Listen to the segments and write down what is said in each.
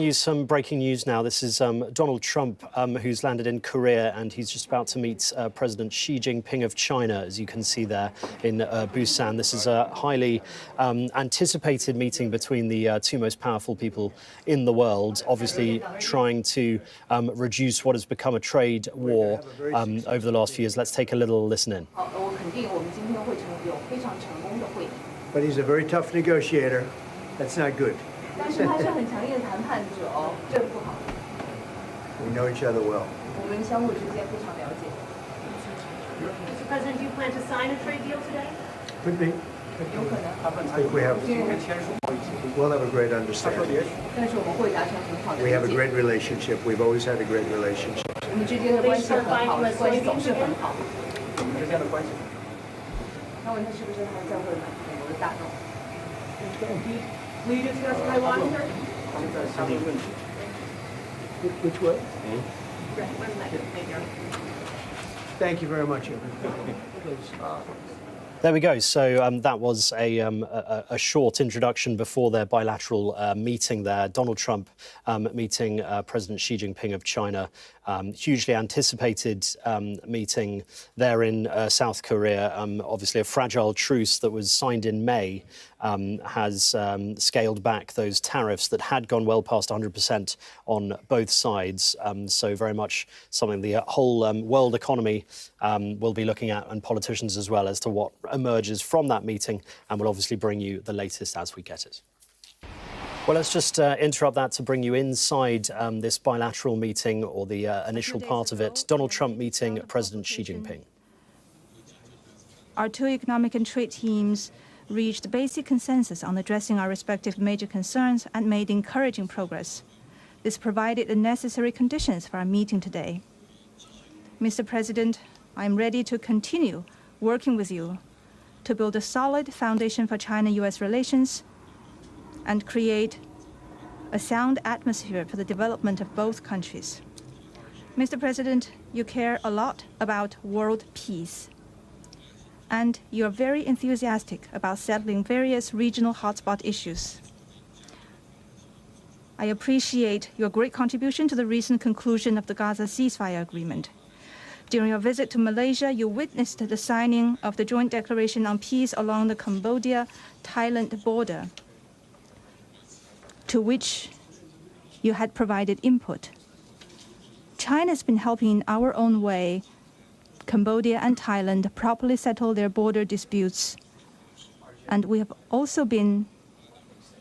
Some breaking news now. This is Donald Trump, who's landed in Korea, and he's just about to meet President Xi Jinping of China, as you can see there in Busan. This is a highly anticipated meeting between the two most powerful people in the world, obviously trying to reduce what has become a trade war over the last few years. Let's take a little listen in. But he's a very tough negotiator. That's not good. We know each other well. Mr. President, do you plan to sign a trade deal today? Could be. I think we'll have a great understanding. We have a great relationship. We've always had a great relationship. Will you discuss Taiwan? Which way? Thank you very much, everybody. There we go. So that was a short introduction before their bilateral meeting there. Donald Trump meeting President Xi Jinping of China. Hugely anticipated meeting there in South Korea. Obviously, a fragile truce that was signed in May has scaled back those tariffs that had gone well past 100% on both sides. So very much something the whole world economy will be looking at, and politicians as well, as to what emerges from that meeting, and we'll obviously bring you the latest as we get it. Well, let's just interrupt that to bring you inside this bilateral meeting, or the initial part of it. Donald Trump meeting President Xi Jinping. Our two economic and trade teams reached basic consensus on addressing our respective major concerns and made encouraging progress. This provided the necessary conditions for our meeting today. Mr. President, I am ready to continue working with you to build a solid foundation for China-U.S. relations and create a sound atmosphere for the development of both countries. Mr. President, you care a lot about world peace, and you are very enthusiastic about settling various regional hotspot issues. I appreciate your great contribution to the recent conclusion of the Gaza ceasefire agreement. During your visit to Malaysia, you witnessed the signing of the Joint Declaration on Peace along the Cambodia-Thailand border, to which you had provided input. China has been helping in our own way Cambodia and Thailand properly settle their border disputes, and we have also been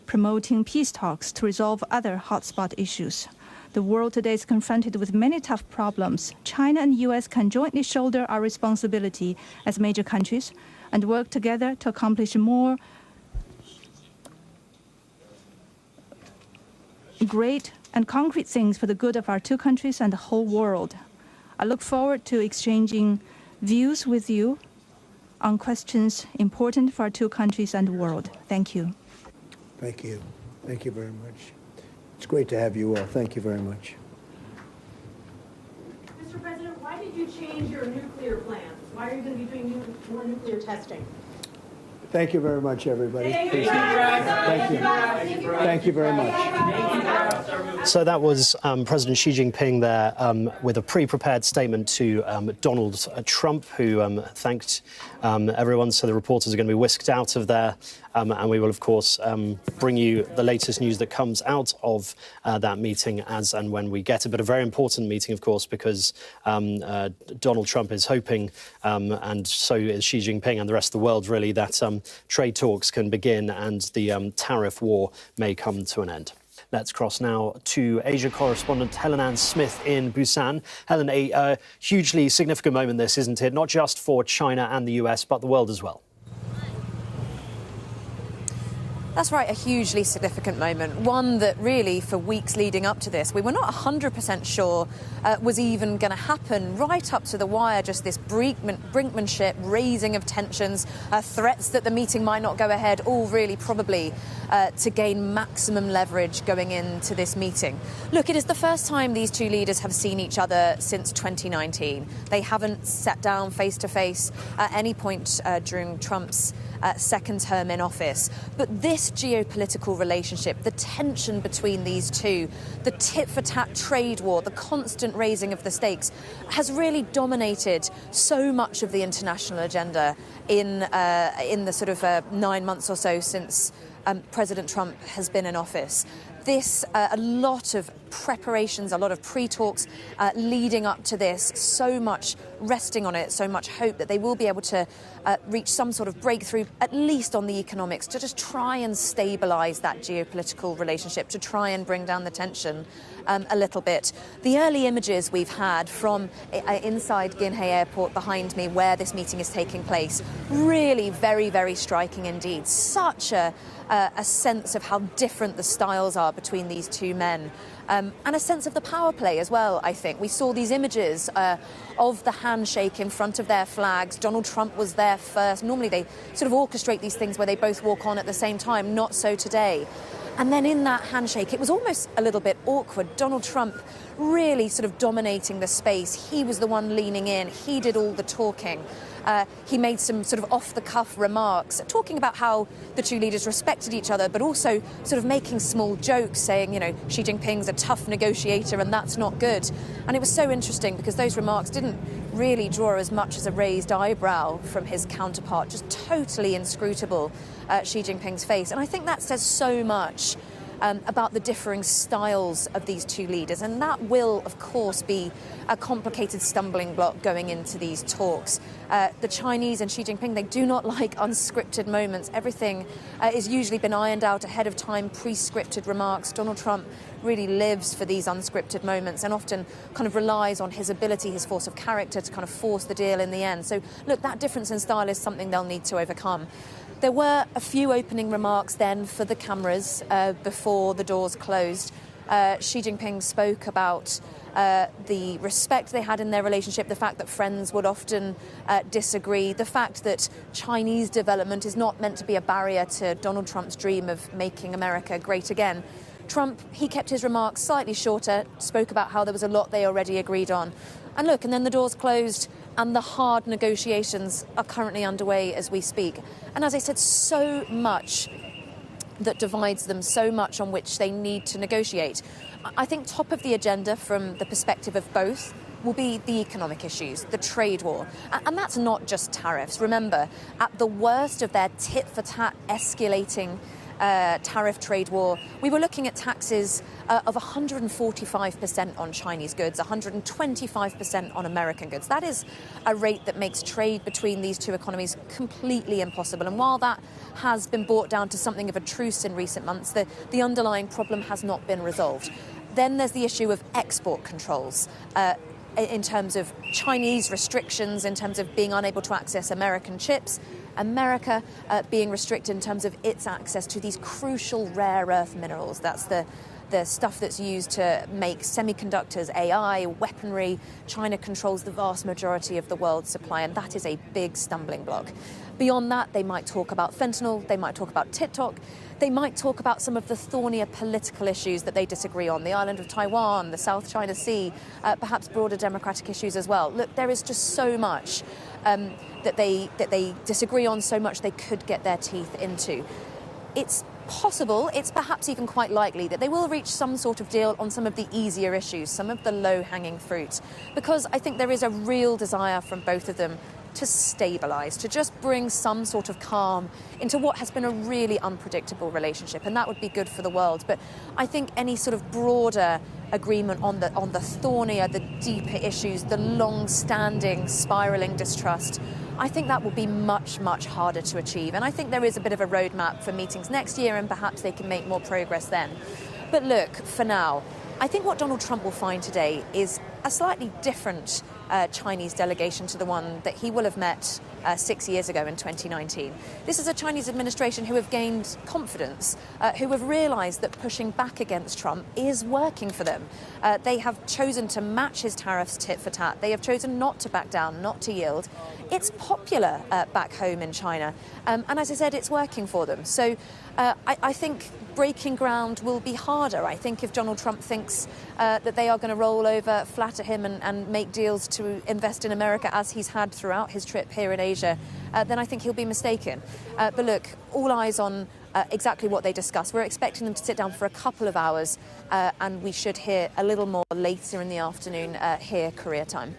promoting peace talks to resolve other hotspot issues. The world today is confronted with many tough problems. China and the U.S. can jointly shoulder our responsibility as major countries and work together to accomplish more great and concrete things for the good of our two countries and the whole world. I look forward to exchanging views with you on questions important for our two countries and the world. Thank you. Thank you. Thank you very much. It's great to have you all. Thank you very much. Mr. President, why did you change your nuclear plans? Why are you going to be doing more nuclear testing? Thank you very much, everybody. Thank you. Thank you. Thank you very much. So that was President Xi Jinping there with a pre-prepared statement to Donald Trump, who thanked everyone. So the reporters are going to be whisked out of there, and we will, of course, bring you the latest news that comes out of that meeting as and when we get it. But a very important meeting, of course, because Donald Trump is hoping, and so is Xi Jinping and the rest of the world, really, that trade talks can begin and the tariff war may come to an end. Let's cross now to Asia correspondent Helen Ann Smith in Busan. Helen, a hugely significant moment this, isn't it? Not just for China and the US, but the world as well. That's right, a hugely significant moment, one that really, for weeks leading up to this, we were not 100% sure was even going to happen, right up to the wire. Just this brinkmanship, raising of tensions, threats that the meeting might not go ahead, all really probably to gain maximum leverage going into this meeting. Look, it is the first time these two leaders have seen each other since 2019. They haven't sat down face to face at any point during Trump's second term in office. But this this geopolitical relationship, the tension between these two, the tit-for-tat trade war, the constant raising of the stakes, has really dominated so much of the international agenda in the sort of 9 months or so since President Trump has been in office. A lot of preparations, a lot of pre-talks leading up to this, so much resting on it, so much hope that they will be able to reach some sort of breakthrough, at least on the economics, to just try and stabilise that geopolitical relationship, to try and bring down the tension a little bit. The early images we've had from inside Ginhei Airport behind me, where this meeting is taking place, really very, very striking indeed. Such a sense of how different the styles are between these two men. And a sense of the power play as well, I think. We saw these images of the handshake in front of their flags. Donald Trump was there first. Normally they sort of orchestrate these things where they both walk on at the same time. Not so today. And then in that handshake, it was almost a little bit awkward. Donald Trump really sort of dominating the space. He was the one leaning in. He did all the talking. He made some sort of off-the-cuff remarks, talking about how the two leaders respected each other, but also sort of making small jokes, saying, you know, Xi Jinping's a tough negotiator and that's not good. And it was so interesting because those remarks didn't really draw as much as a raised eyebrow from his counterpart, just totally inscrutable Xi Jinping's face. And I think that says so much about the differing styles of these two leaders. And that will, of course, be a complicated stumbling block going into these talks. The Chinese and Xi Jinping, they do not like unscripted moments. Everything is usually been ironed out ahead of time, pre-scripted remarks. Donald Trump really lives for these unscripted moments and often kind of relies on his ability, his force of character to kind of force the deal in the end. So, look, that difference in style is something they'll need to overcome. There were a few opening remarks then for the cameras before the doors closed. Xi Jinping spoke about the respect they had in their relationship, the fact that friends would often disagree, the fact that Chinese development is not meant to be a barrier to Donald Trump's dream of making America great again. Trump, he kept his remarks slightly shorter, spoke about how there was a lot they already agreed on. And look, and then the doors closed and the hard negotiations are currently underway as we speak. And as I said, so much that divides them, so much on which they need to negotiate. I think top of the agenda from the perspective of both will be the economic issues, the trade war. And that's not just tariffs. Remember, at the worst of their tit-for-tat escalating tariff trade war, we were looking at taxes of 145% on Chinese goods, 125% on American goods. That is a rate that makes trade between these two economies completely impossible. And while that has been brought down to something of a truce in recent months, the underlying problem has not been resolved. Then there's the issue of export controls. In terms of Chinese restrictions, in terms of being unable to access American chips, America being restricted in terms of its access to these crucial rare earth minerals. That's the stuff that's used to make semiconductors, AI, weaponry. China controls the vast majority of the world's supply, and that is a big stumbling block. Beyond that, they might talk about fentanyl, they might talk about TikTok, they might talk about some of the thornier political issues that they disagree on, the island of Taiwan, the South China Sea, perhaps broader democratic issues as well. Look, there is just so much that they disagree on, so much they could get their teeth into. It's possible, it's perhaps even quite likely that they will reach some sort of deal on some of the easier issues, some of the low-hanging fruit, because I think there is a real desire from both of them to stabilise, to just bring some sort of calm into what has been a really unpredictable relationship, and that would be good for the world. But I think any sort of broader agreement on the thornier, the deeper issues, the long-standing spiralling distrust, I think that will be much, much harder to achieve. And I think there is a bit of a roadmap for meetings next year, and perhaps they can make more progress then. But look, for now, I think what Donald Trump will find today is a slightly different Chinese delegation to the one that he will have met 6 years ago in 2019. This is a Chinese administration who have gained confidence, who have realised that pushing back against Trump is working for them. They have chosen to match his tariffs tit for tat. They have chosen not to back down, not to yield. It's popular back home in China. And as I said, it's working for them. So I think breaking ground will be harder. I think if Donald Trump thinks that they are going to roll over, flatter him and make deals to invest in America as he's had throughout his trip here in Asia, then I think he'll be mistaken. But look, all eyes on exactly what they discussed. We're expecting them to sit down for a couple of hours, and we should hear a little more later in the afternoon here, Korea time.